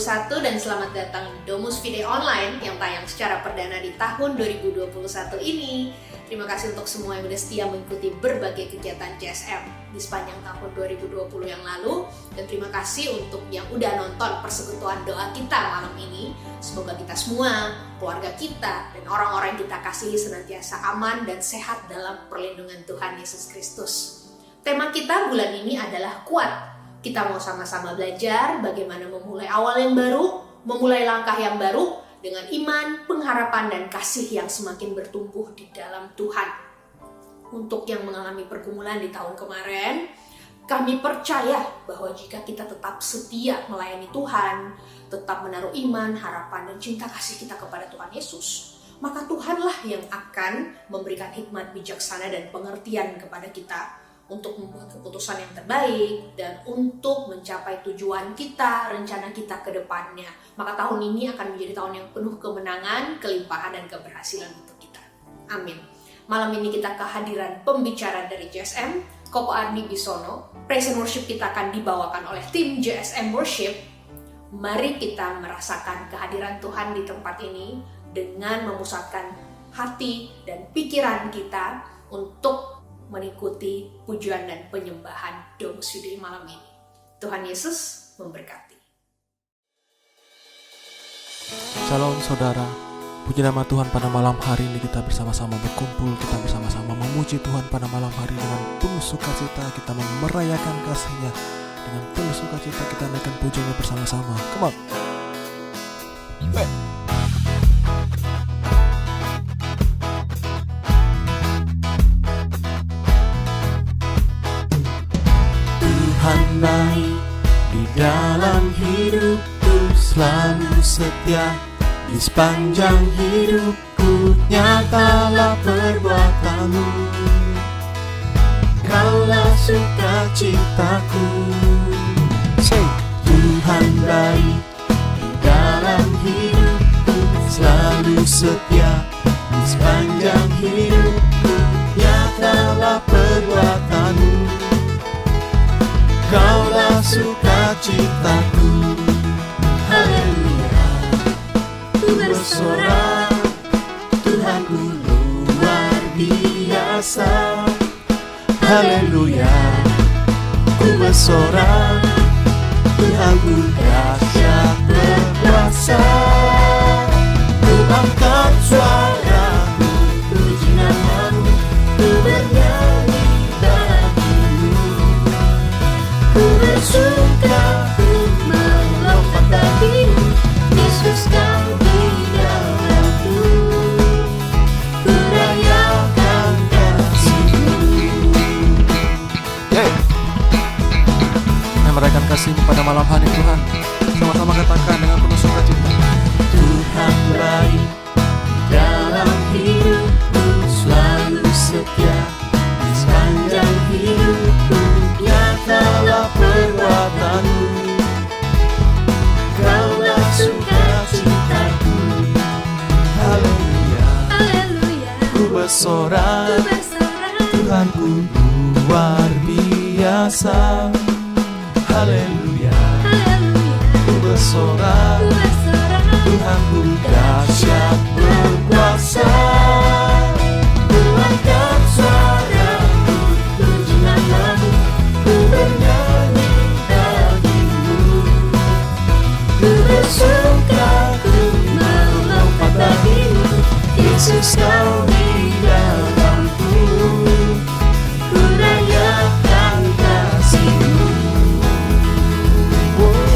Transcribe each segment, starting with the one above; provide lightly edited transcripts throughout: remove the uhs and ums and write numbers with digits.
dan selamat datang di Domus Fide Online yang tayang secara perdana di tahun 2021 ini. Terima kasih untuk semua yang sudah setia mengikuti berbagai kegiatan JSM di sepanjang tahun 2020 yang lalu, dan terima kasih untuk yang udah nonton persekutuan doa kita malam ini. Semoga kita semua, keluarga kita, dan orang-orang yang kita kasihi senantiasa aman dan sehat dalam perlindungan Tuhan Yesus Kristus. Tema kita bulan ini adalah kuat. Kita mau sama-sama belajar bagaimana memulai awal yang baru, memulai langkah yang baru dengan iman, pengharapan, dan kasih yang semakin bertumbuh di dalam Tuhan. Untuk yang mengalami pergumulan di tahun kemarin, kami percaya bahwa jika kita tetap setia melayani Tuhan, tetap menaruh iman, harapan, dan cinta kasih kita kepada Tuhan Yesus, maka Tuhanlah yang akan memberikan hikmat bijaksana dan pengertian kepada kita untuk membuat keputusan yang terbaik dan untuk mencapai tujuan kita, rencana kita ke depannya. Maka tahun ini akan menjadi tahun yang penuh kemenangan, kelimpahan, dan keberhasilan untuk kita. Amin. Malam ini kita kehadiran pembicara dari JSM, Koko Ardi Bisono. Praise and worship kita akan dibawakan oleh tim JSM Worship. Mari kita merasakan kehadiran Tuhan di tempat ini dengan memusatkan hati dan pikiran kita untuk mengikuti pujian dan penyembahan Domus Fide malam ini. Tuhan Yesus memberkati. Shalom saudara, puji nama Tuhan. Pada malam hari ini kita bersama-sama berkumpul, kita bersama-sama memuji Tuhan pada malam hari dengan penuh sukacita. Kita merayakan kasih-Nya dengan penuh sukacita, kita naikkan pujiannya bersama-sama. Come on. Tuhan baik di dalam hidupku, selalu setia di sepanjang hidupku. Nyatalah perbuatan-Mu, Kaulah sukacitaku. Say, Tuhan baik di dalam hidupku, selalu setia di sepanjang hidupku. Nyatalah perbuatan-Mu, Kaulah sukacitaku. Haleluya, ku bersorak, Tuhanku luar biasa. Haleluya, ku bersorak, Tuhanku dahsyat berkuasa. Ku angkat suaraku, puji nama-Mu, ku bernyanyi bagimu. Ku bersuka, ku melompat bagimu, Yesus Kau di dalamku. Ku rayakan kasih-Mu. Merayakan kasih-Mu pada malam hari Tuhan. Sama-sama katakan dengan penuh sukacita. Tuhan baik dalam hidupku, selalu setia di sepanjang hidupku. Nyatalah perbuatan-Mu, Kaulah sukacitaku. Haleluya, haleluya, ku bersorak, Tuhanku luar biasa. Haleluya, ku bersorak, Tuhanku dahsyat berkuasa. Ku angkat suaraku, puji nama-Mu, ku bernyanyi bagimu. Ku bersuka, ku melompat bagimu, Yesus Kau di dalamku. Ku rayakan kasih-Mu. Oh,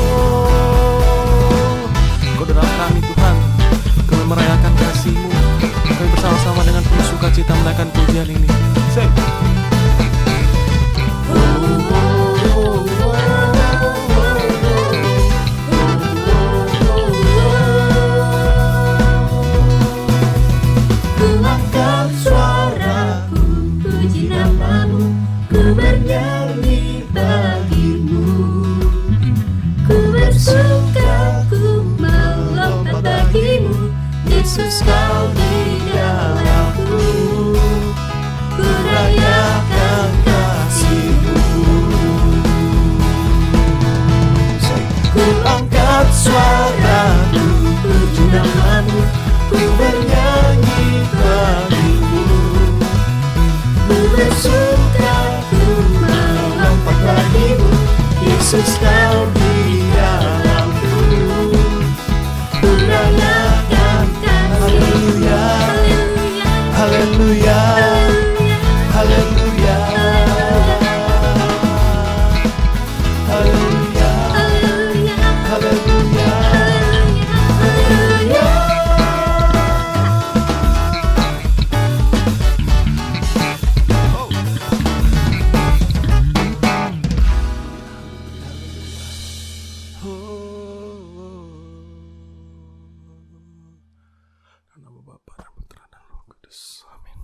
Yesus. Amin.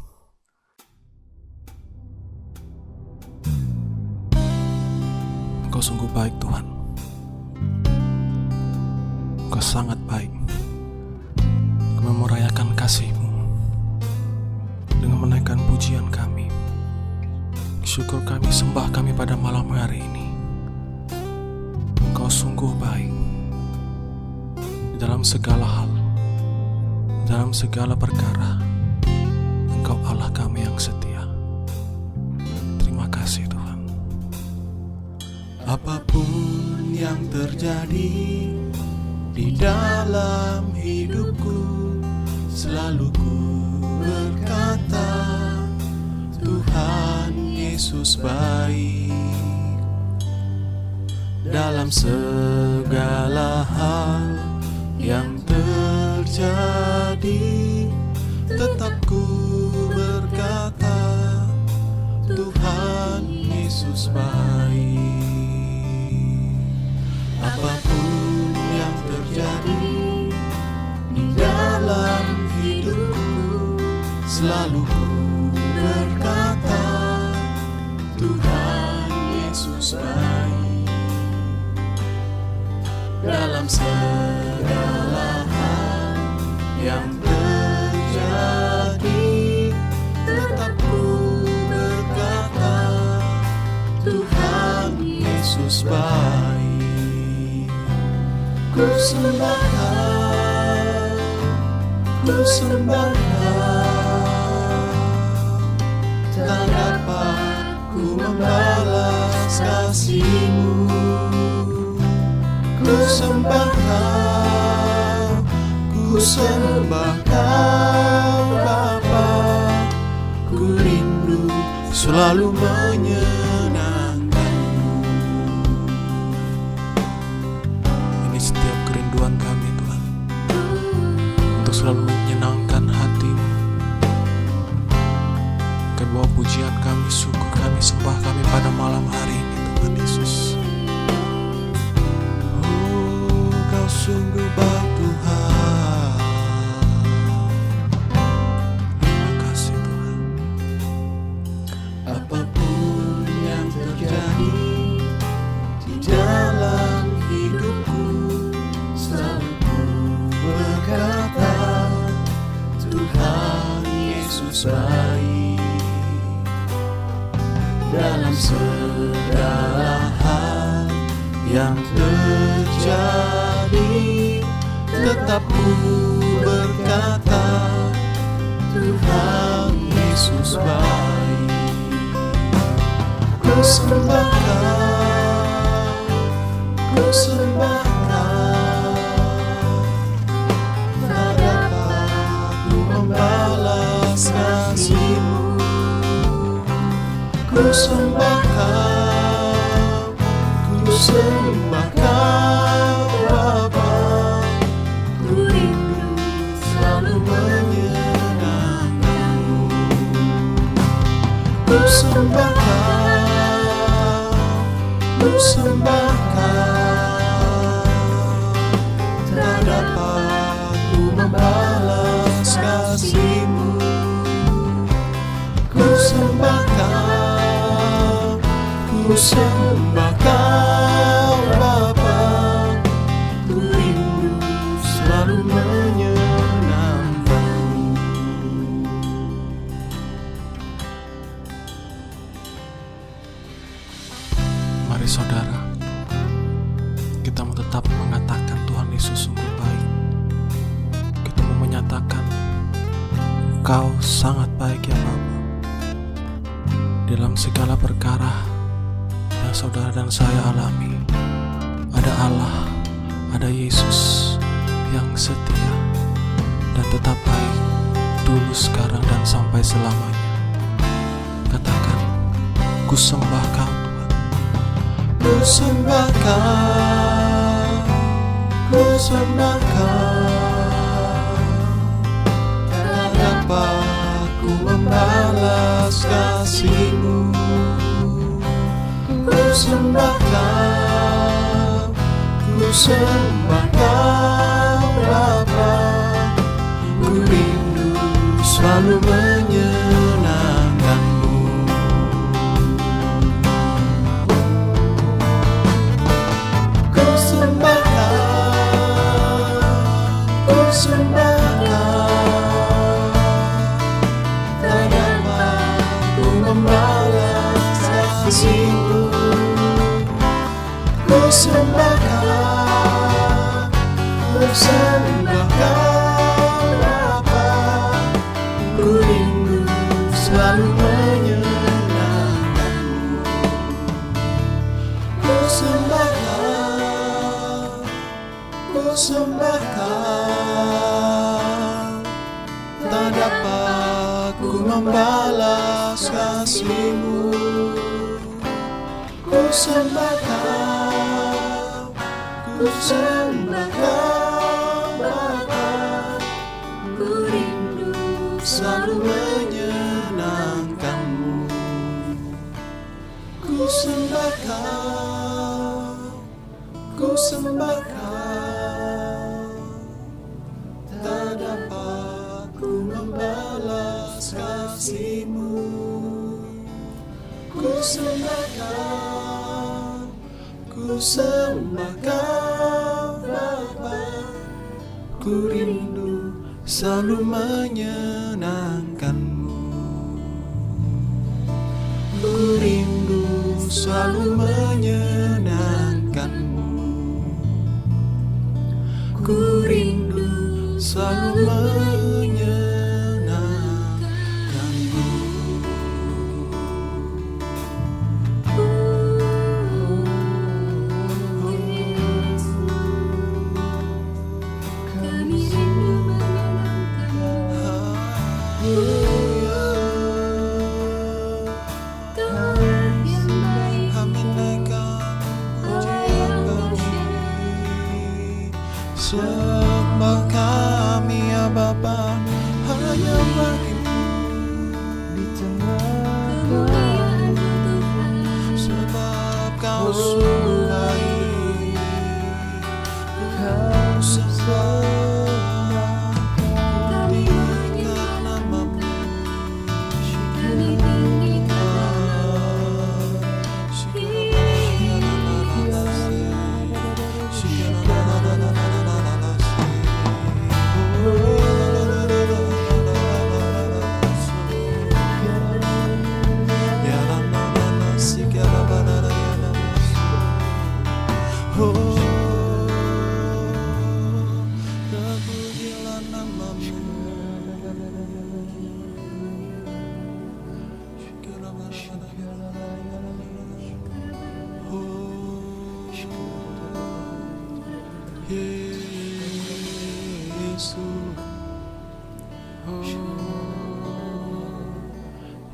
Engkau sungguh baik Tuhan. Engkau sangat baik. Kami merayakan kasih-Mu dengan menaikkan pujian kami. Syukur kami, sembah kami pada malam hari ini. Engkau sungguh baik di dalam segala hal, dalam segala perkara. Engkau Allah kami yang setia. Terima kasih Tuhan. Apapun yang terjadi di dalam hidupku, selalu ku berkata, Tuhan Yesus baik. Dalam segala hal yang terjadi, tetap ku berkata, Tuhan Yesus baik. Apapun yang terjadi di dalam hidupku, selalu ku berkata, Tuhan Yesus baik. Dalam segala hal yang terjadi, tetap ku berkata, Tuhan Yesus baik. Ku sembah Kau, tak dapat ku membalas kasih-Mu. Ku sembah Kau Bapa, ku rindu selalu menyenangkan-Mu. Ini setiap kerinduan kami Tuhan, untuk selalu menyenangkan hati-Mu. Kebawa pujian kami, syukur kami, sembah kami pada malam hari ini Tuhan Yesus. Sungguh baik Tuhan. Terima kasih Tuhan. Apapun yang terjadi di dalam hidupku, selalu ku berkata, Tuhan Yesus baik. Dalam segala hal yang terjadi, tetap ku berkata, Tuhan Yesus baik. Ku sembah Kau, tak dapat ku membalas kasih-Mu. Ku sembah Kau Bapa, ku rindu selalu menyenangkan-Mu. Ku sembah Kau, tak dapat ku membalas kasih-Mu. Ku sembah Kau Bapa, ku rindu selalu menyenangkan-Mu. Mari saudara, kita mau tetap mengatakan Tuhan Yesus sungguh baik. Kita mau menyatakan Engkau sangat baik ya Bapa. Dalam segala perkara yang saudara dan saya alami, ada Allah, ada Yesus yang setia dan tetap baik dulu, sekarang, dan sampai selamanya. Katakan, ku sembah Kau Tuhan. Ku sembah Kau, tak dapat ku membalas kasih-Mu. Ku sembah Kau Bapa, ku rindu selalu sembah Kau, tak dapat ku membalas kasih-Mu. Ku sembah Kau, ku sembah Kau Bapa, ku rindu selalu menyenangkan-Mu. Ku sembah Kau, ku sembah Kau, tak dapat ku membalas kasih-Mu. Ku sembah Kau, ku sembah Kau Bapa, ku rindu selalu menyenangkan-Mu. Ku sembah Kau, ku sembah Kau, tak dapat ku membalas kasih-Mu. Ku sembah Kau, ku sembah Kau Bapa, ku rindu selalu menyenangkan-Mu. Ku rindu selalu menyenangkan-Mu. Ku rindu selalu menyenangkan-Mu. Kami rindu menyenangkan-Mu. Kaulah yang baik, Kaulah yang dahsyat. Sembah kami ya Bapa, hanya bagi-Mu di tengah Kemuliaan Tuhan, sebab Kau sungguh baik. Kau sembah, kami tinggikan nama-Mu. kami tinggikan Terpujilah nama-Mu.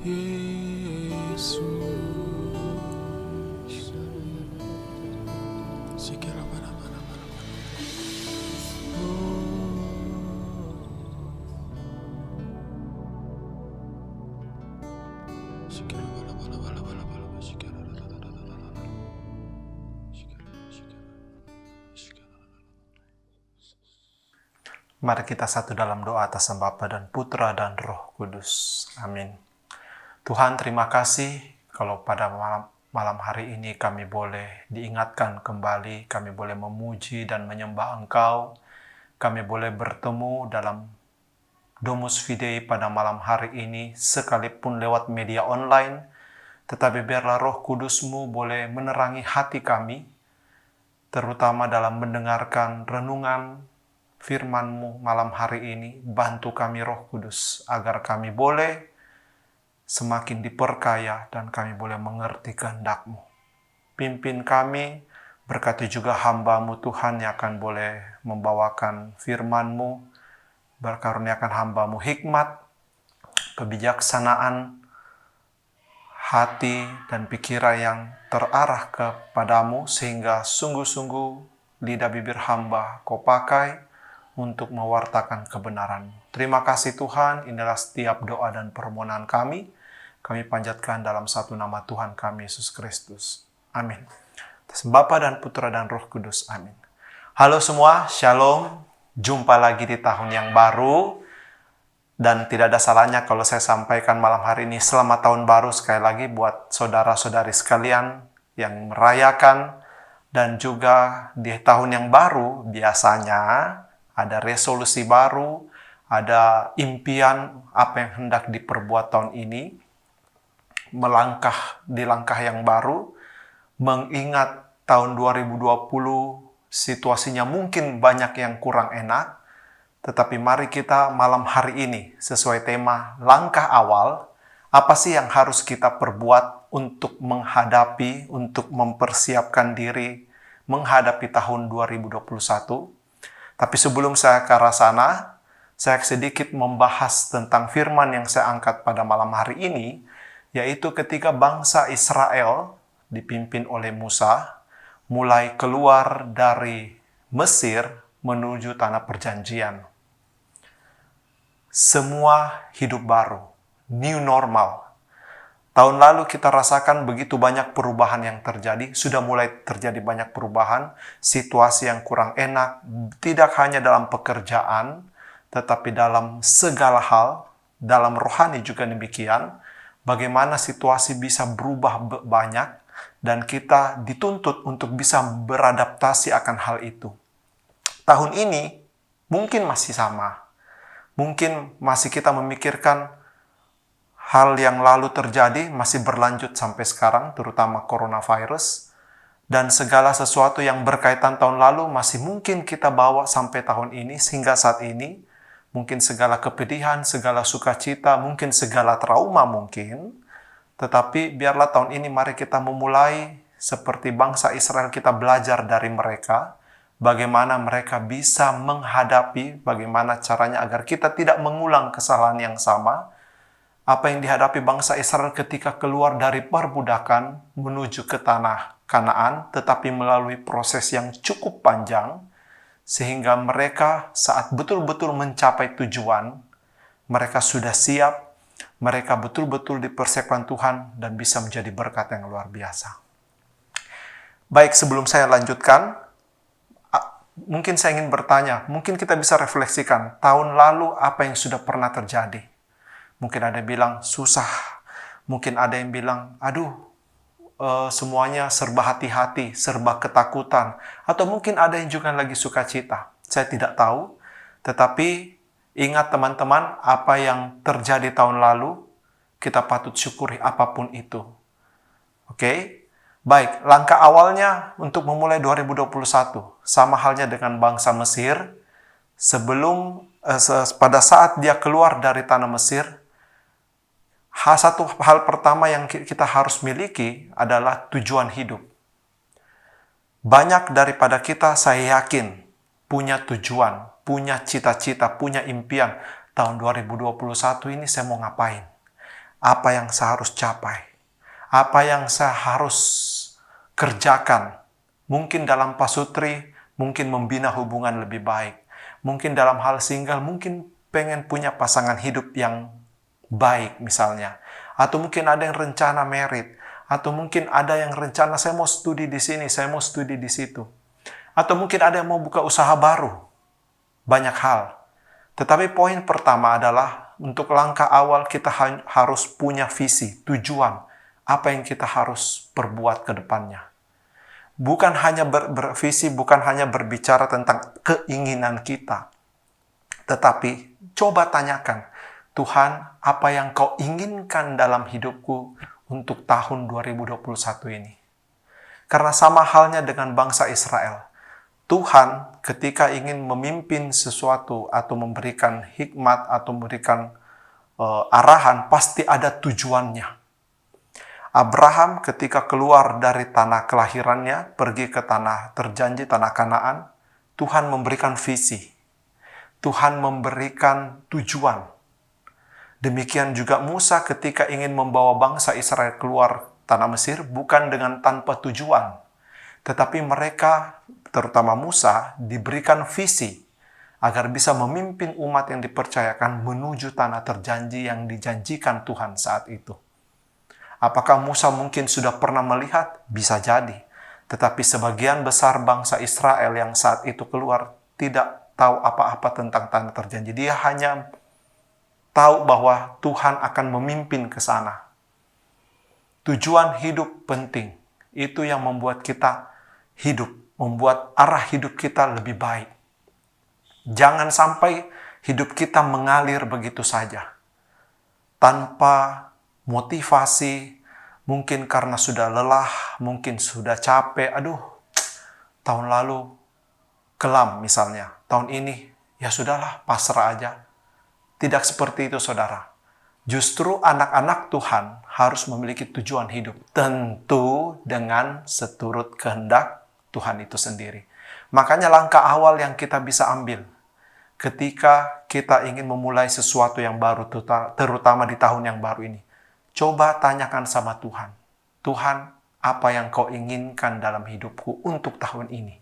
Yesus, Mari kita satu dalam doa atas nama Bapa dan Putra dan Roh Kudus. Amin. Tuhan, terima kasih kalau pada malam hari ini kami boleh diingatkan kembali, kami boleh memuji dan menyembah Engkau, kami boleh bertemu dalam Domus Fidei pada malam hari ini, sekalipun lewat media online, tetapi biarlah Roh Kudus-Mu boleh menerangi hati kami, terutama dalam mendengarkan renungan firman-Mu malam hari ini. Bantu kami Roh Kudus, agar kami boleh semakin diperkaya dan kami boleh mengerti kehendak-Mu. Pimpin kami, berkati juga hamba-Mu Tuhan yang akan boleh membawakan firman-Mu, berkaruniakan hamba-Mu hikmat, kebijaksanaan, hati dan pikiran yang terarah kepadamu, sehingga sungguh-sungguh lidah bibir hamba Kau pakai untuk mewartakan kebenaran. Terima kasih Tuhan, inilah setiap doa dan permohonan kami. Kami panjatkan dalam satu nama Tuhan kami, Yesus Kristus. Amin. Atas Bapa dan Putra dan Roh Kudus. Amin. Halo semua, Shalom. Jumpa lagi di tahun yang baru. Dan tidak ada salahnya kalau saya sampaikan malam hari ini selamat tahun baru sekali lagi buat saudara-saudari sekalian yang merayakan. Dan juga di tahun yang baru biasanya ada resolusi baru, ada impian apa yang hendak diperbuat tahun ini, melangkah di langkah yang baru, mengingat tahun 2020 situasinya mungkin banyak yang kurang enak, tetapi mari kita malam hari ini sesuai tema langkah awal, apa sih yang harus kita perbuat untuk menghadapi, untuk mempersiapkan diri menghadapi tahun 2021. Tapi sebelum saya ke arah sana, saya sedikit membahas tentang firman yang saya angkat pada malam hari ini, yaitu ketika bangsa Israel dipimpin oleh Musa, mulai keluar dari Mesir menuju tanah perjanjian. Semua hidup baru, new normal. Tahun lalu kita rasakan begitu banyak perubahan yang terjadi, sudah mulai terjadi banyak perubahan, situasi yang kurang enak, tidak hanya dalam pekerjaan, tetapi dalam segala hal, dalam rohani juga demikian, bagaimana situasi bisa berubah banyak, dan kita dituntut untuk bisa beradaptasi akan hal itu. Tahun ini mungkin masih sama, mungkin masih kita memikirkan hal yang lalu terjadi masih berlanjut sampai sekarang, terutama coronavirus. Dan segala sesuatu yang berkaitan tahun lalu masih mungkin kita bawa sampai tahun ini, sehingga saat ini. Mungkin segala kepedihan, segala sukacita, mungkin segala trauma mungkin. Tetapi biarlah tahun ini mari kita memulai seperti bangsa Israel, kita belajar dari mereka. Bagaimana mereka bisa menghadapi, bagaimana caranya agar kita tidak mengulang kesalahan yang sama. Apa yang dihadapi bangsa Israel ketika keluar dari perbudakan menuju ke tanah Kanaan, tetapi melalui proses yang cukup panjang, sehingga mereka saat betul-betul mencapai tujuan, mereka sudah siap, mereka betul-betul dipersiapkan Tuhan, dan bisa menjadi berkat yang luar biasa. Baik, sebelum saya lanjutkan, mungkin saya ingin bertanya, mungkin kita bisa refleksikan, tahun lalu apa yang sudah pernah terjadi? Mungkin ada yang bilang susah, mungkin ada yang bilang, semuanya serba hati-hati, serba ketakutan, atau mungkin ada yang juga lagi sukacita. Saya tidak tahu, tetapi ingat teman-teman, apa yang terjadi tahun lalu, kita patut syukuri apapun itu. Oke? Baik, langkah awalnya untuk memulai 2021, sama halnya dengan bangsa Mesir, pada saat dia keluar dari tanah Mesir, satu hal pertama yang kita harus miliki adalah tujuan hidup. Banyak daripada kita, saya yakin, punya tujuan, punya cita-cita, punya impian. Tahun 2021 ini saya mau ngapain? Apa yang saya harus capai? Apa yang saya harus kerjakan? Mungkin dalam pasutri, mungkin membina hubungan lebih baik. Mungkin dalam hal single, mungkin pengen punya pasangan hidup yang baik misalnya. Atau mungkin ada yang rencana merit. Atau mungkin ada yang rencana saya mau studi di sini, saya mau studi di situ. Atau mungkin ada yang mau buka usaha baru. Banyak hal. Tetapi poin pertama adalah untuk langkah awal kita harus punya visi, tujuan. Apa yang kita harus perbuat ke depannya. Bukan hanya bervisi, bukan hanya berbicara tentang keinginan kita. Tetapi coba tanyakan, Tuhan, apa yang kau inginkan dalam hidupku untuk tahun 2021 ini? Karena sama halnya dengan bangsa Israel. Tuhan ketika ingin memimpin sesuatu atau memberikan hikmat atau memberikan arahan, pasti ada tujuannya. Abraham ketika keluar dari tanah kelahirannya, pergi ke tanah terjanji, tanah Kanaan, Tuhan memberikan visi. Tuhan memberikan tujuan. Demikian juga Musa ketika ingin membawa bangsa Israel keluar tanah Mesir, bukan dengan tanpa tujuan. Tetapi mereka, terutama Musa, diberikan visi agar bisa memimpin umat yang dipercayakan menuju tanah terjanji yang dijanjikan Tuhan saat itu. Apakah Musa mungkin sudah pernah melihat? Bisa jadi. Tetapi sebagian besar bangsa Israel yang saat itu keluar tidak tahu apa-apa tentang tanah terjanji. Dia hanya tahu bahwa Tuhan akan memimpin ke sana. Tujuan hidup penting. Itu yang membuat kita hidup, membuat arah hidup kita lebih baik. Jangan sampai hidup kita mengalir begitu saja. Tanpa motivasi, mungkin karena sudah lelah, mungkin sudah capek. Aduh, tahun lalu kelam misalnya. Tahun ini, ya sudahlah, pasrah aja. Tidak seperti itu, saudara. Justru anak-anak Tuhan harus memiliki tujuan hidup. Tentu dengan seturut kehendak Tuhan itu sendiri. Makanya langkah awal yang kita bisa ambil ketika kita ingin memulai sesuatu yang baru, terutama di tahun yang baru ini. Coba tanyakan sama Tuhan. Tuhan, apa yang kau inginkan dalam hidupku untuk tahun ini?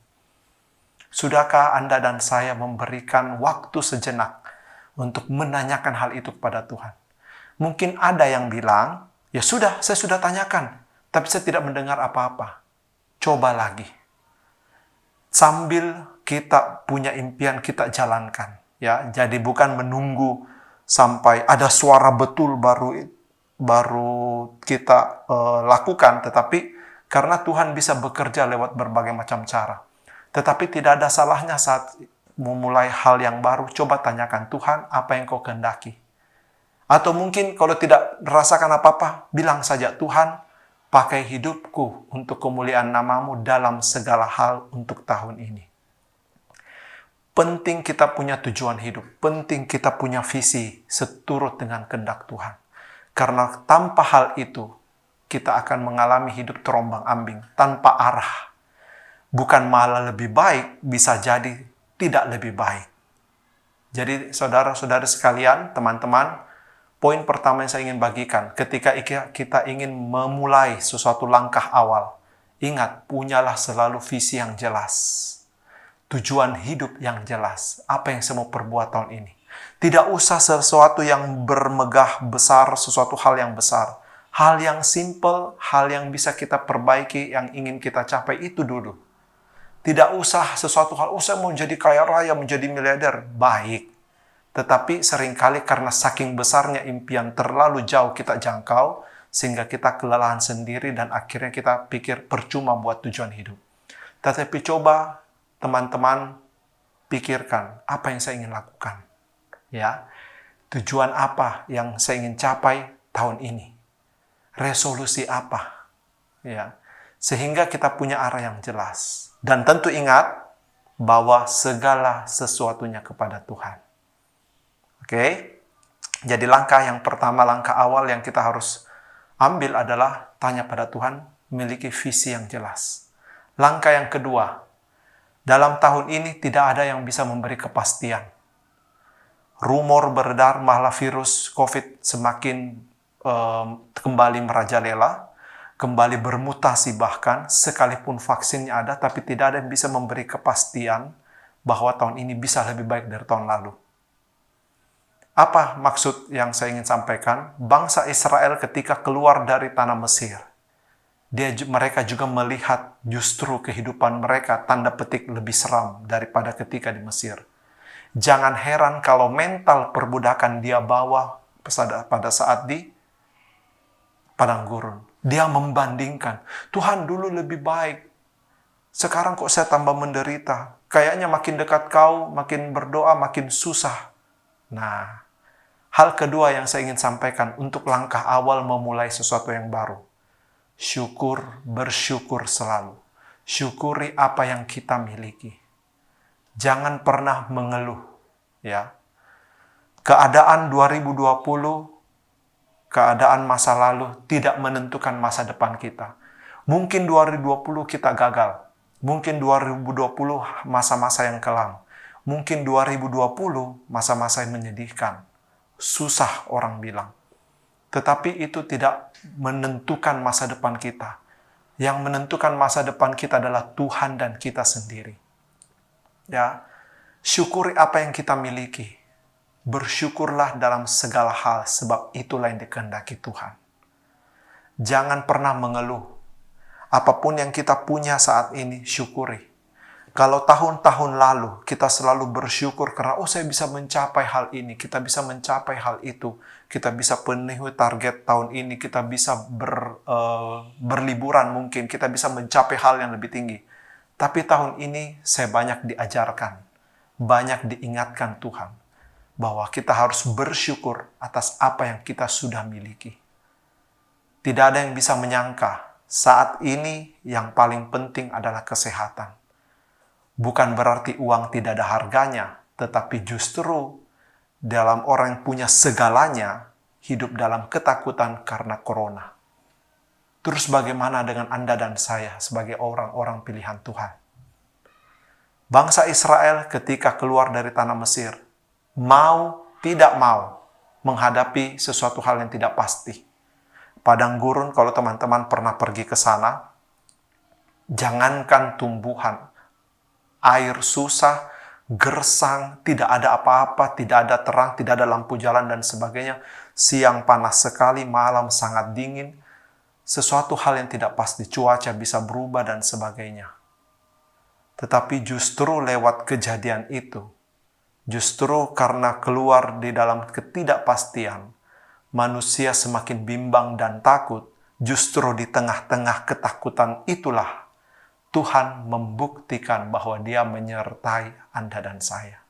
Sudahkah Anda dan saya memberikan waktu sejenak untuk menanyakan hal itu kepada Tuhan? Mungkin ada yang bilang, ya sudah, saya sudah tanyakan, tapi saya tidak mendengar apa-apa. Coba lagi. Sambil kita punya impian, kita jalankan. Ya, jadi bukan menunggu sampai ada suara betul baru kita lakukan, tetapi karena Tuhan bisa bekerja lewat berbagai macam cara. Tetapi tidak ada salahnya saat memulai hal yang baru, coba tanyakan, Tuhan, apa yang kau kehendaki? Atau mungkin kalau tidak merasakan apa-apa, bilang saja, Tuhan, pakai hidupku untuk kemuliaan namamu dalam segala hal untuk tahun ini. Penting kita punya tujuan hidup, penting kita punya visi seturut dengan kehendak Tuhan. Karena tanpa hal itu, kita akan mengalami hidup terombang-ambing, tanpa arah. Bukan malah lebih baik, bisa jadi tidak lebih baik. Jadi saudara-saudara sekalian, teman-teman, poin pertama yang saya ingin bagikan, ketika kita ingin memulai sesuatu langkah awal, ingat, punyalah selalu visi yang jelas. Tujuan hidup yang jelas. Apa yang saya mau perbuat tahun ini. Tidak usah sesuatu yang bermegah besar, sesuatu hal yang besar. Hal yang simple, hal yang bisa kita perbaiki, yang ingin kita capai itu dulu. Tidak usah sesuatu hal, saya mau jadi kaya raya, menjadi miliarder. Baik. Tetapi seringkali karena saking besarnya impian terlalu jauh kita jangkau, sehingga kita kelelahan sendiri dan akhirnya kita pikir percuma buat tujuan hidup. Tetapi coba teman-teman pikirkan apa yang saya ingin lakukan. Ya, tujuan apa yang saya ingin capai tahun ini? Resolusi apa? Ya, sehingga kita punya arah yang jelas. Dan tentu ingat bahwa segala sesuatunya kepada Tuhan. Oke, jadi langkah yang pertama, langkah awal yang kita harus ambil adalah tanya pada Tuhan, miliki visi yang jelas. Langkah yang kedua, dalam tahun ini tidak ada yang bisa memberi kepastian. Rumor beredar malah virus COVID semakin kembali merajalela, kembali bermutasi bahkan, sekalipun vaksinnya ada, tapi tidak ada yang bisa memberi kepastian bahwa tahun ini bisa lebih baik dari tahun lalu. Apa maksud yang saya ingin sampaikan? Bangsa Israel ketika keluar dari tanah Mesir, mereka juga melihat justru kehidupan mereka tanda petik lebih seram daripada ketika di Mesir. Jangan heran kalau mental perbudakan dia bawa pada saat di padang gurun. Dia membandingkan, Tuhan dulu lebih baik, sekarang kok saya tambah menderita. Kayaknya makin dekat kau, makin berdoa, makin susah. Nah, hal kedua yang saya ingin sampaikan untuk langkah awal memulai sesuatu yang baru. Syukur, bersyukur selalu. Syukuri apa yang kita miliki. Jangan pernah mengeluh. Ya. Keadaan 2020, keadaan masa lalu tidak menentukan masa depan kita. Mungkin 2020 kita gagal. Mungkin 2020 masa-masa yang kelam. Mungkin 2020 masa-masa yang menyedihkan. Susah orang bilang. Tetapi itu tidak menentukan masa depan kita. Yang menentukan masa depan kita adalah Tuhan dan kita sendiri. Ya, syukuri apa yang kita miliki. Bersyukurlah dalam segala hal, sebab itulah yang dikehendaki Tuhan. Jangan pernah mengeluh. Apapun yang kita punya saat ini, syukuri. Kalau tahun-tahun lalu kita selalu bersyukur karena saya bisa mencapai hal ini, kita bisa mencapai hal itu, kita bisa penuhi target tahun ini, kita bisa berliburan mungkin, kita bisa mencapai hal yang lebih tinggi. Tapi tahun ini saya banyak diajarkan banyak diingatkan Tuhan bahwa kita harus bersyukur atas apa yang kita sudah miliki. Tidak ada yang bisa menyangka saat ini yang paling penting adalah kesehatan. Bukan berarti uang tidak ada harganya, tetapi justru dalam orang yang punya segalanya hidup dalam ketakutan karena corona. Terus bagaimana dengan Anda dan saya sebagai orang-orang pilihan Tuhan? Bangsa Israel ketika keluar dari tanah Mesir, mau tidak mau menghadapi sesuatu hal yang tidak pasti. Padang gurun, kalau teman-teman pernah pergi ke sana, jangankan tumbuhan, air susah, gersang, tidak ada apa-apa, tidak ada terang, tidak ada lampu jalan dan sebagainya. Siang panas sekali, malam sangat dingin. Sesuatu hal yang tidak pasti, cuaca bisa berubah dan sebagainya. Tetapi justru lewat kejadian itu, justru karena keluar di dalam ketidakpastian, manusia semakin bimbang dan takut. Justru di tengah-tengah ketakutan itulah Tuhan membuktikan bahwa Dia menyertai Anda dan saya.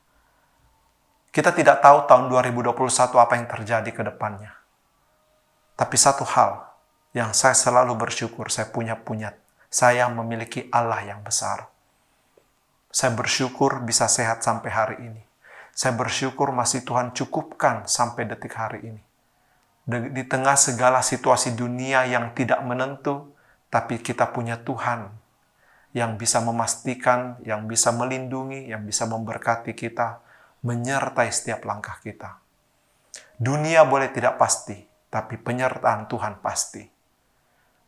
Kita tidak tahu tahun 2021 apa yang terjadi ke depannya. Tapi satu hal yang saya selalu bersyukur, saya memiliki Allah yang besar. Saya bersyukur bisa sehat sampai hari ini. Saya bersyukur masih Tuhan cukupkan sampai detik hari ini. Di tengah segala situasi dunia yang tidak menentu, tapi kita punya Tuhan yang bisa memastikan, yang bisa melindungi, yang bisa memberkati kita, menyertai setiap langkah kita. Dunia boleh tidak pasti, tapi penyertaan Tuhan pasti.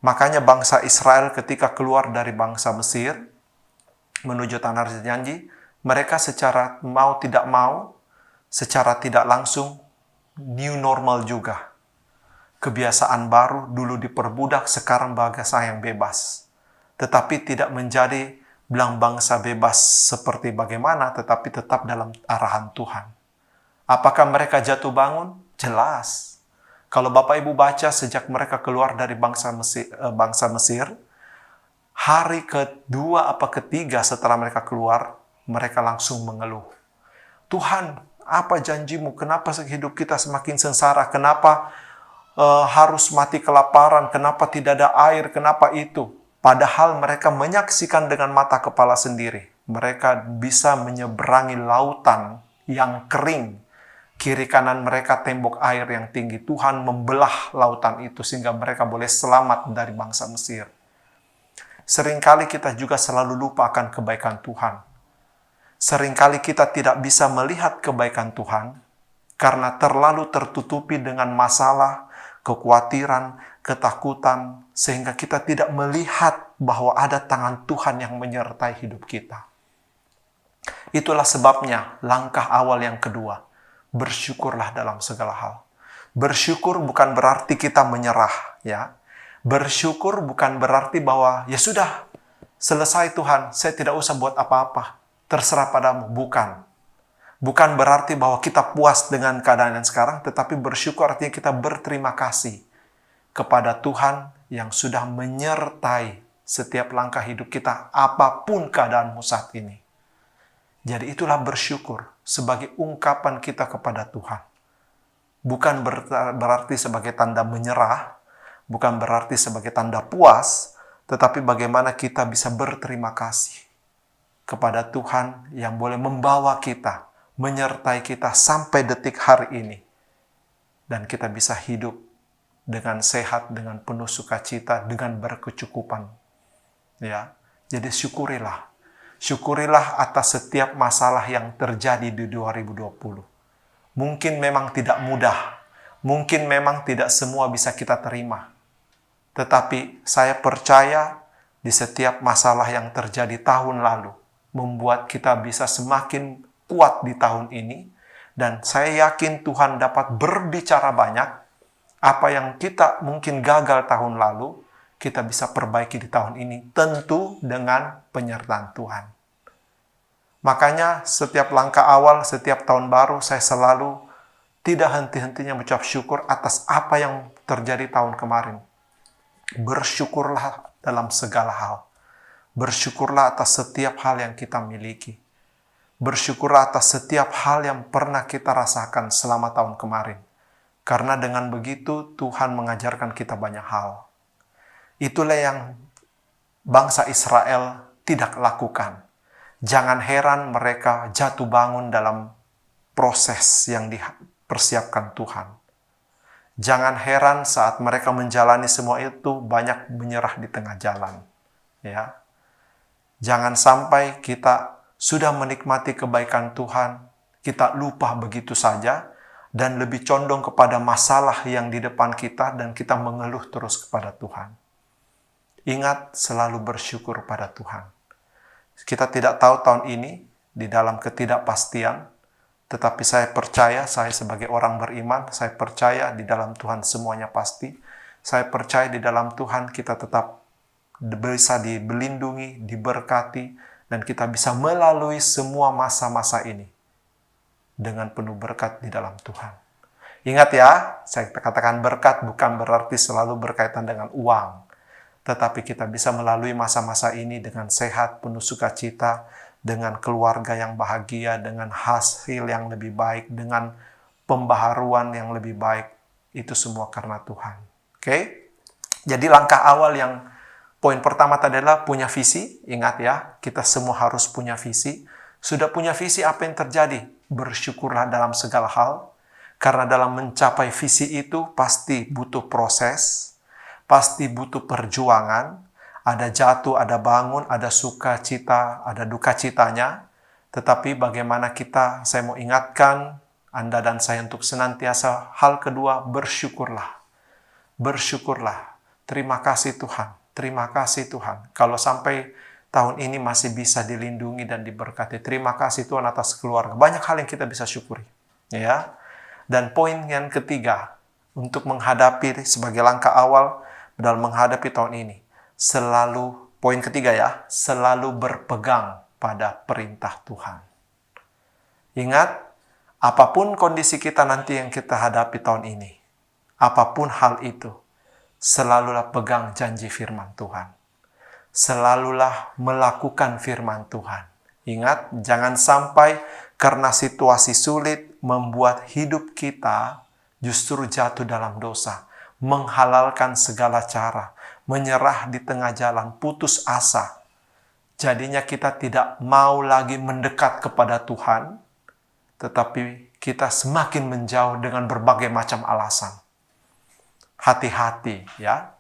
Makanya bangsa Israel ketika keluar dari bangsa Mesir, menuju tanah janji, mereka secara mau tidak mau, secara tidak langsung, new normal juga. Kebiasaan baru, dulu diperbudak, sekarang bangsa yang bebas. Tetapi tidak menjadi belang bangsa bebas seperti bagaimana, tetapi tetap dalam arahan Tuhan. Apakah mereka jatuh bangun? Jelas. Kalau Bapak Ibu baca sejak mereka keluar dari bangsa Mesir, hari kedua apa ketiga setelah mereka keluar, mereka langsung mengeluh. Tuhan, apa janjimu? Kenapa hidup kita semakin sengsara? Kenapa harus mati kelaparan? Kenapa tidak ada air? Kenapa itu? Padahal mereka menyaksikan dengan mata kepala sendiri. Mereka bisa menyeberangi lautan yang kering. Kiri kanan mereka tembok air yang tinggi. Tuhan membelah lautan itu sehingga mereka boleh selamat dari bangsa Mesir. Seringkali kita juga selalu lupa akan kebaikan Tuhan. Seringkali kita tidak bisa melihat kebaikan Tuhan karena terlalu tertutupi dengan masalah, kekhawatiran, ketakutan, sehingga kita tidak melihat bahwa ada tangan Tuhan yang menyertai hidup kita. Itulah sebabnya langkah awal yang kedua, bersyukurlah dalam segala hal. Bersyukur bukan berarti kita menyerah, ya. Bersyukur bukan berarti bahwa, ya sudah, selesai Tuhan, saya tidak usah buat apa-apa, terserah padamu. Bukan. Bukan berarti bahwa kita puas dengan keadaan yang sekarang, tetapi bersyukur artinya kita berterima kasih kepada Tuhan yang sudah menyertai setiap langkah hidup kita, apapun keadaanmu saat ini. Jadi itulah bersyukur sebagai ungkapan kita kepada Tuhan. Bukan berarti sebagai tanda menyerah, bukan berarti sebagai tanda puas, tetapi bagaimana kita bisa berterima kasih kepada Tuhan yang boleh membawa kita, menyertai kita sampai detik hari ini. Dan kita bisa hidup dengan sehat, dengan penuh sukacita, dengan berkecukupan. Ya, jadi syukurilah. Syukurilah atas setiap masalah yang terjadi di 2020. Mungkin memang tidak mudah. Mungkin memang tidak semua bisa kita terima. Tetapi saya percaya di setiap masalah yang terjadi tahun lalu membuat kita bisa semakin kuat di tahun ini. Dan saya yakin Tuhan dapat berbicara banyak. Apa yang kita mungkin gagal tahun lalu, kita bisa perbaiki di tahun ini. Tentu dengan penyertaan Tuhan. Makanya setiap langkah awal, setiap tahun baru, saya selalu tidak henti-hentinya mengucap syukur atas apa yang terjadi tahun kemarin. Bersyukurlah dalam segala hal. Bersyukurlah atas setiap hal yang kita miliki. Bersyukurlah atas setiap hal yang pernah kita rasakan selama tahun kemarin. Karena dengan begitu Tuhan mengajarkan kita banyak hal. Itulah yang bangsa Israel tidak lakukan. Jangan heran mereka jatuh bangun dalam proses yang dipersiapkan Tuhan. Jangan heran saat mereka menjalani semua itu banyak menyerah di tengah jalan. Ya. Jangan sampai kita sudah menikmati kebaikan Tuhan, kita lupa begitu saja, dan lebih condong kepada masalah yang di depan kita dan kita mengeluh terus kepada Tuhan. Ingat selalu bersyukur pada Tuhan. Kita tidak tahu tahun ini di dalam ketidakpastian, tetapi saya percaya, saya sebagai orang beriman, saya percaya di dalam Tuhan semuanya pasti. Saya percaya di dalam Tuhan kita tetap bisa dilindungi, diberkati, dan kita bisa melalui semua masa-masa ini dengan penuh berkat di dalam Tuhan. Ingat ya, saya katakan berkat bukan berarti selalu berkaitan dengan uang. Tetapi kita bisa melalui masa-masa ini dengan sehat, penuh sukacita, dengan keluarga yang bahagia, dengan hasil yang lebih baik, dengan pembaharuan yang lebih baik. Itu semua karena Tuhan. Oke? Jadi langkah awal yang poin pertama tadi adalah punya visi. Ingat ya, kita semua harus punya visi. Sudah punya visi, apa yang terjadi? Bersyukurlah dalam segala hal, karena dalam mencapai visi itu pasti butuh proses, pasti butuh perjuangan, ada jatuh, ada bangun, ada sukacita, ada duka citanya, tetapi bagaimana kita, saya mau ingatkan Anda dan saya untuk senantiasa, hal kedua, bersyukurlah. Bersyukurlah, terima kasih Tuhan, terima kasih Tuhan, kalau sampai tahun ini masih bisa dilindungi dan diberkati. Terima kasih Tuhan atas keluarga. Banyak hal yang kita bisa syukuri. Ya. Dan poin yang ketiga, untuk menghadapi sebagai langkah awal dalam menghadapi tahun ini, selalu, poin ketiga ya, selalu berpegang pada perintah Tuhan. Ingat, apapun kondisi kita nanti yang kita hadapi tahun ini, apapun hal itu, selalulah pegang janji firman Tuhan. Selalulah melakukan firman Tuhan. Ingat, jangan sampai karena situasi sulit membuat hidup kita justru jatuh dalam dosa, menghalalkan segala cara, menyerah di tengah jalan, putus asa. Jadinya kita tidak mau lagi mendekat kepada Tuhan, tetapi kita semakin menjauh dengan berbagai macam alasan. Hati-hati ya.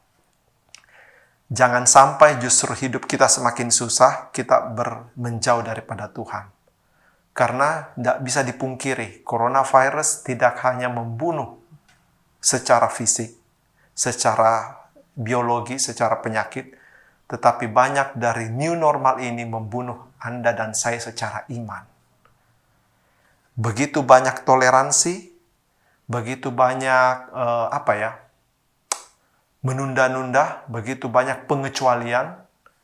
Jangan sampai justru hidup kita semakin susah, kita menjauh daripada Tuhan. Karena tidak bisa dipungkiri, coronavirus tidak hanya membunuh secara fisik, secara biologi, secara penyakit, tetapi banyak dari new normal ini membunuh Anda dan saya secara iman. Begitu banyak toleransi, begitu banyak menunda-nunda, begitu banyak pengecualian,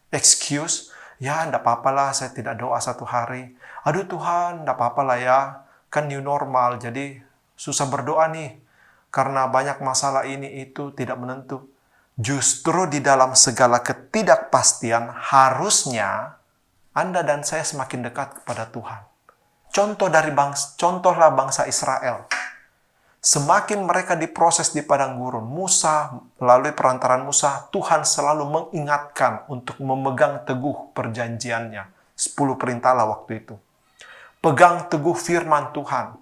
excuse, ya enggak apa-apalah saya tidak doa 1 hari. Aduh Tuhan, enggak apa-apalah ya, kan new normal, jadi susah berdoa nih, karena banyak masalah ini itu tidak menentu. Justru di dalam segala ketidakpastian, harusnya Anda dan saya semakin dekat kepada Tuhan. Contohlah bangsa Israel. Semakin mereka diproses di padang gurun, Musa, melalui perantaran Musa, Tuhan selalu mengingatkan untuk memegang teguh perjanjiannya. 10 perintahlah waktu itu. Pegang teguh firman Tuhan.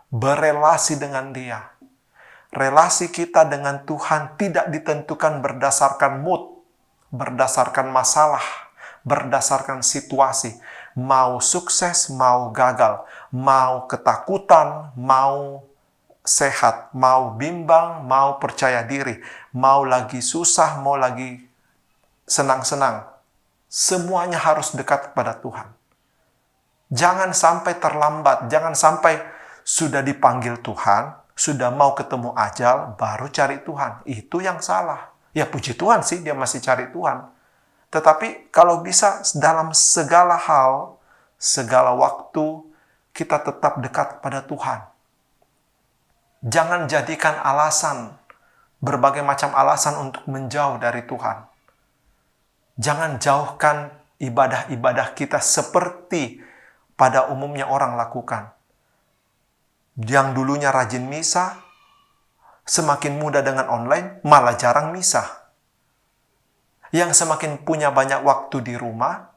Berelasi dengan Dia. Relasi kita dengan Tuhan tidak ditentukan berdasarkan mood, berdasarkan masalah, berdasarkan situasi. Mau sukses, mau gagal, mau ketakutan, mau sehat, mau bimbang, mau percaya diri, mau lagi susah, mau lagi senang-senang. Semuanya harus dekat kepada Tuhan. Jangan sampai terlambat, jangan sampai sudah dipanggil Tuhan, sudah mau ketemu ajal, baru cari Tuhan. Itu yang salah. Ya puji Tuhan sih, dia masih cari Tuhan. Tetapi kalau bisa dalam segala hal, segala waktu, kita tetap dekat kepada Tuhan. Jangan jadikan alasan, berbagai macam alasan untuk menjauh dari Tuhan. Jangan jauhkan ibadah-ibadah kita seperti pada umumnya orang lakukan. Yang dulunya rajin misa, semakin mudah dengan online, malah jarang misa. Yang semakin punya banyak waktu di rumah,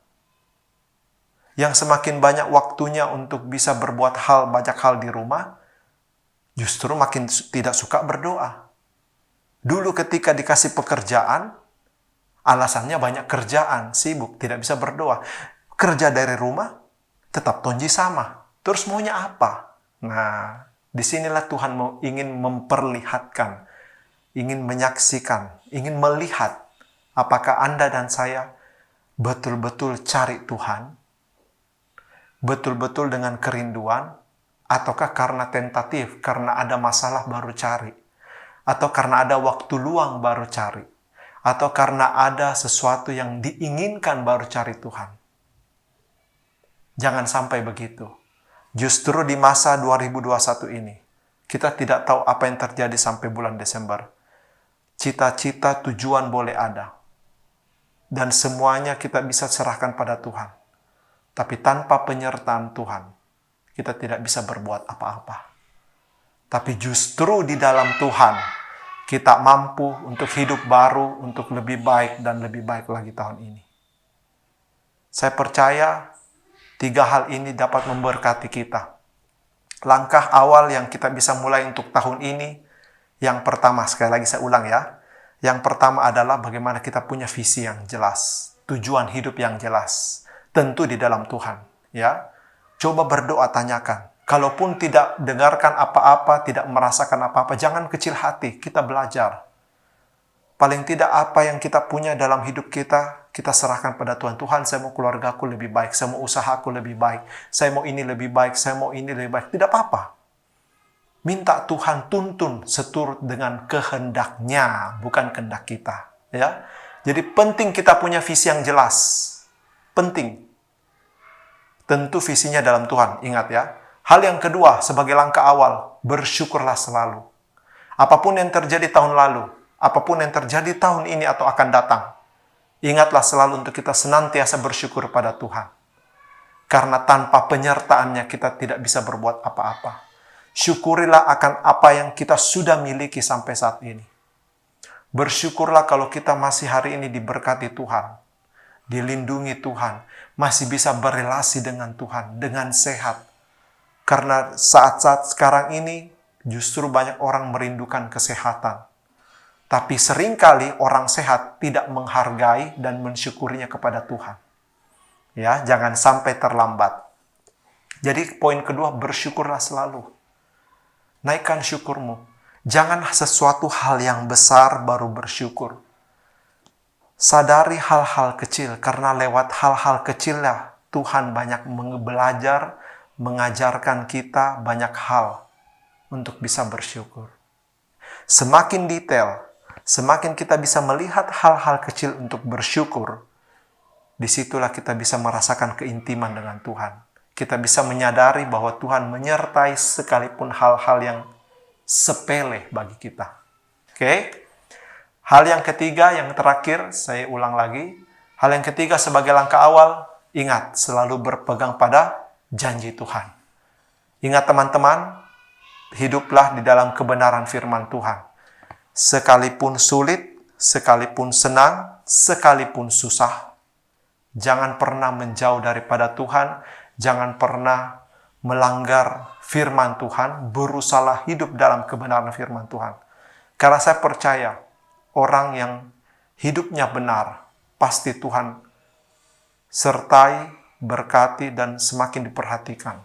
yang semakin banyak waktunya untuk bisa berbuat banyak hal di rumah, justru makin tidak suka berdoa. Dulu ketika dikasih pekerjaan, alasannya banyak kerjaan, sibuk, tidak bisa berdoa. Kerja dari rumah, tetap tonji sama. Terus maunya apa? Nah, disinilah Tuhan ingin memperlihatkan, ingin menyaksikan, ingin melihat apakah Anda dan saya betul-betul cari Tuhan, betul-betul dengan kerinduan, ataukah karena tentatif, karena ada masalah baru cari, atau karena ada waktu luang baru cari, atau karena ada sesuatu yang diinginkan baru cari Tuhan. Jangan sampai begitu. Justru di masa 2021 ini, kita tidak tahu apa yang terjadi sampai bulan Desember. Cita-cita, tujuan boleh ada. Dan semuanya kita bisa serahkan pada Tuhan. Tapi tanpa penyertaan Tuhan, kita tidak bisa berbuat apa-apa. Tapi justru di dalam Tuhan, kita mampu untuk hidup baru, untuk lebih baik dan lebih baik lagi tahun ini. Saya percaya 3 hal ini dapat memberkati kita. Langkah awal yang kita bisa mulai untuk tahun ini, yang pertama, sekali lagi saya ulang ya, yang pertama adalah bagaimana kita punya visi yang jelas, tujuan hidup yang jelas. Tentu di dalam Tuhan, ya. Coba berdoa, tanyakan. Kalaupun tidak dengarkan apa-apa, tidak merasakan apa-apa, jangan kecil hati, kita belajar. Paling tidak apa yang kita punya dalam hidup kita serahkan pada Tuhan. Tuhan, saya mau keluargaku lebih baik, saya mau usahaku lebih baik, saya mau ini lebih baik, saya mau ini lebih baik. Tidak apa-apa. Minta Tuhan tuntun seturut dengan kehendaknya, bukan kehendak kita. Ya. Jadi penting kita punya visi yang jelas. Penting. Tentu visinya dalam Tuhan, ingat ya. Hal yang kedua, sebagai langkah awal, bersyukurlah selalu. Apapun yang terjadi tahun lalu, apapun yang terjadi tahun ini atau akan datang, ingatlah selalu untuk kita senantiasa bersyukur pada Tuhan. Karena tanpa penyertaannya kita tidak bisa berbuat apa-apa. Syukurilah akan apa yang kita sudah miliki sampai saat ini. Bersyukurlah kalau kita masih hari ini diberkati Tuhan, dilindungi Tuhan, masih bisa berelasi dengan Tuhan, dengan sehat. Karena saat-saat sekarang ini justru banyak orang merindukan kesehatan. Tapi seringkali orang sehat tidak menghargai dan mensyukurinya kepada Tuhan. Ya, jangan sampai terlambat. Jadi poin kedua, bersyukurlah selalu. Naikkan syukurmu. Jangan sesuatu hal yang besar baru bersyukur. Sadari hal-hal kecil, karena lewat hal-hal kecillah Tuhan banyak belajar, mengajarkan kita banyak hal untuk bisa bersyukur. Semakin detail, semakin kita bisa melihat hal-hal kecil untuk bersyukur, disitulah kita bisa merasakan keintiman dengan Tuhan. Kita bisa menyadari bahwa Tuhan menyertai sekalipun hal-hal yang sepele bagi kita. Oke? Hal yang ketiga, yang terakhir, saya ulang lagi. Hal yang ketiga sebagai langkah awal, ingat, selalu berpegang pada janji Tuhan. Ingat teman-teman, hiduplah di dalam kebenaran firman Tuhan. Sekalipun sulit, sekalipun senang, sekalipun susah, jangan pernah menjauh daripada Tuhan, jangan pernah melanggar firman Tuhan, berusahalah hidup dalam kebenaran firman Tuhan. Karena saya percaya, orang yang hidupnya benar, pasti Tuhan sertai, berkati, dan semakin diperhatikan.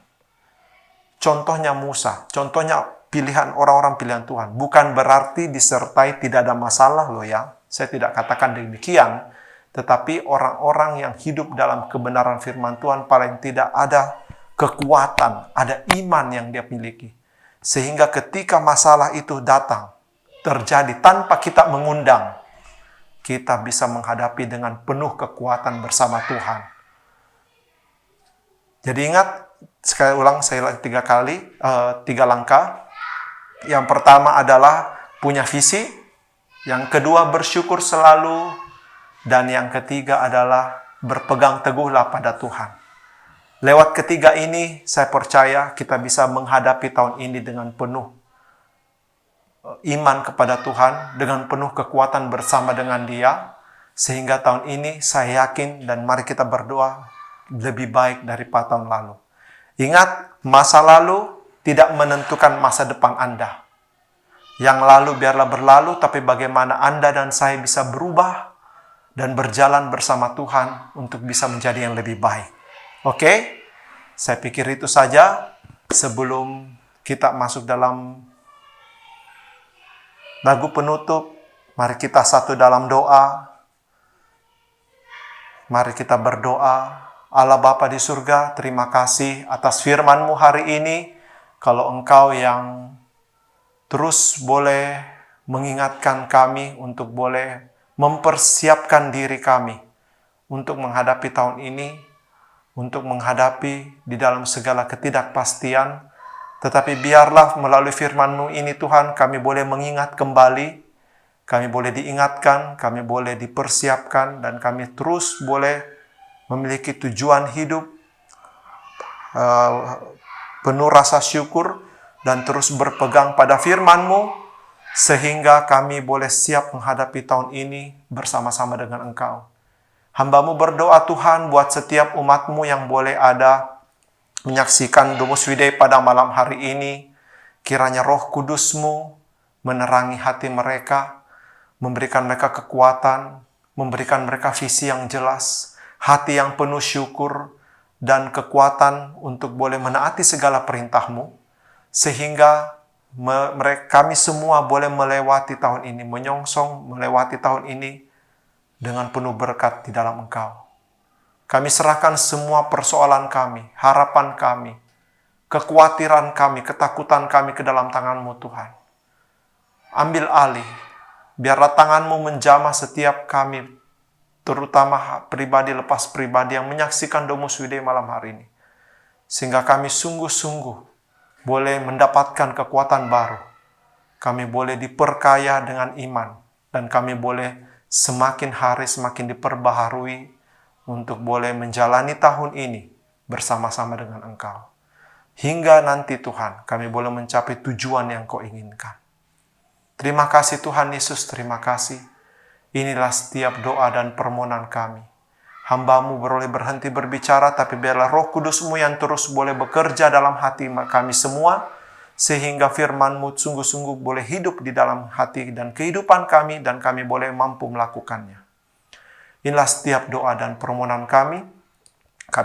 Contohnya Musa, contohnya pilihan orang-orang pilihan Tuhan. Bukan berarti disertai tidak ada masalah loh ya. Saya tidak katakan demikian. Tetapi orang-orang yang hidup dalam kebenaran firman Tuhan paling tidak ada kekuatan, ada iman yang dia miliki. Sehingga ketika masalah itu datang, terjadi tanpa kita mengundang, kita bisa menghadapi dengan penuh kekuatan bersama Tuhan. Jadi ingat, sekali ulang saya 3 langkah. Yang pertama adalah punya visi, yang kedua bersyukur selalu, dan yang ketiga adalah berpegang teguhlah pada Tuhan. Lewat ketiga ini, saya percaya kita bisa menghadapi tahun ini dengan penuh iman kepada Tuhan, dengan penuh kekuatan bersama dengan Dia, sehingga tahun ini saya yakin dan mari kita berdoa lebih baik daripada tahun lalu. Ingat, masa lalu tidak menentukan masa depan Anda. Yang lalu biarlah berlalu, tapi bagaimana Anda dan saya bisa berubah dan berjalan bersama Tuhan untuk bisa menjadi yang lebih baik. Oke? Saya pikir itu saja sebelum kita masuk dalam lagu penutup. Mari kita satu dalam doa. Mari kita berdoa. Allah Bapa di surga, terima kasih atas firman-Mu hari ini. Kalau Engkau yang terus boleh mengingatkan kami untuk boleh mempersiapkan diri kami untuk menghadapi tahun ini, untuk menghadapi di dalam segala ketidakpastian. Tetapi biarlah melalui firman-Mu ini Tuhan, kami boleh mengingat kembali, kami boleh diingatkan, kami boleh dipersiapkan, dan kami terus boleh memiliki tujuan hidup penuh rasa syukur dan terus berpegang pada firman-Mu sehingga kami boleh siap menghadapi tahun ini bersama-sama dengan Engkau. Hamba-Mu berdoa Tuhan buat setiap umat-Mu yang boleh ada menyaksikan Domus Fidei pada malam hari ini. Kiranya Roh Kudus-Mu menerangi hati mereka, memberikan mereka kekuatan, memberikan mereka visi yang jelas, hati yang penuh syukur, dan kekuatan untuk boleh menaati segala perintah-Mu, sehingga kami semua boleh melewati tahun ini, menyongsong melewati tahun ini dengan penuh berkat di dalam Engkau. Kami serahkan semua persoalan kami, harapan kami, kekhawatiran kami, ketakutan kami ke dalam tangan-Mu Tuhan. Ambil alih, biarlah tangan-Mu menjamah setiap kami, terutama pribadi lepas pribadi yang menyaksikan Domus Fidei malam hari ini. Sehingga kami sungguh-sungguh boleh mendapatkan kekuatan baru. Kami boleh diperkaya dengan iman. Dan kami boleh semakin hari semakin diperbaharui untuk boleh menjalani tahun ini bersama-sama dengan Engkau. Hingga nanti Tuhan, kami boleh mencapai tujuan yang Kau inginkan. Terima kasih Tuhan Yesus, terima kasih. Inilah setiap doa dan permohonan kami. Hamba-Mu boleh berhenti berbicara, tapi biarlah Roh Kudus-Mu yang terus boleh bekerja dalam hati kami semua, sehingga firman-Mu sungguh-sungguh boleh hidup di dalam hati dan kehidupan kami, dan kami boleh mampu melakukannya. Inilah setiap doa dan permohonan kami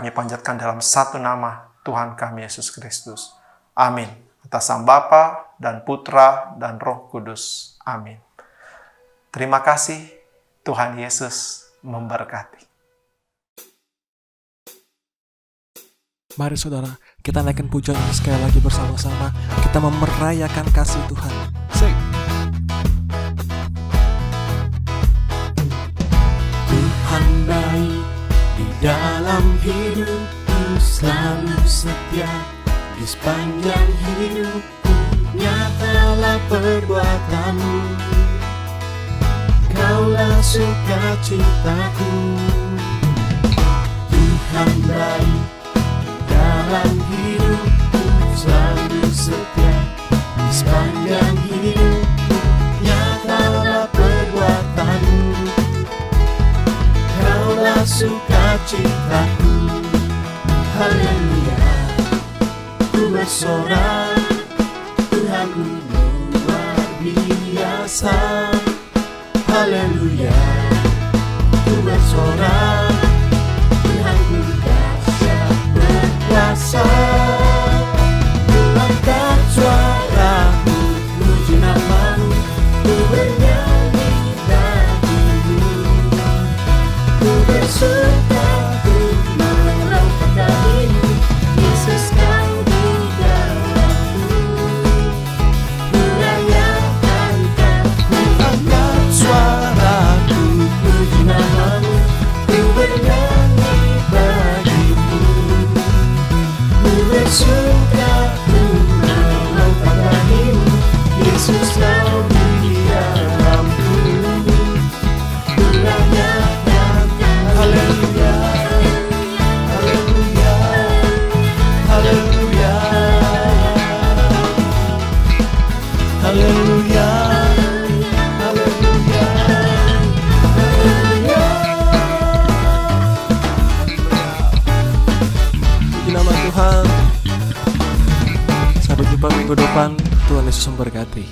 panjatkan dalam satu nama Tuhan kami Yesus Kristus. Amin. Atas nama Bapa dan Putra dan Roh Kudus. Amin. Terima kasih, Tuhan Yesus memberkati. Mari saudara, kita naikkan pujian ini sekali lagi bersama-sama. Kita memerayakan kasih Tuhan. Sing. Tuhan baik di dalam hidupku, selalu setia di sepanjang hidupku. Nyatalah perbuatan-Mu, Kaulah sukacitaku. Tuhan baik dalam hidupku, selalu setia di sepanjang hidupku. Nyatalah perbuatan-Mu, Kaulah sukacitaku. Haleluya, ku bersorak, Tuhanku luar biasa. Haleluya, ku bersorak, Tuhanku dahsyat berkuasa. Angkat suaraku, puji nama-Mu, ku bernyanyi bagimu. Ku bersuka, ku menyerahkan diri-Mu, Yesus Kau di dalamku. Ku rayakan Kau. Haleluya, haleluya, haleluya. Puji nama Tuhan. Sampai jumpa minggu depan. Tuhan Yesus memberkati.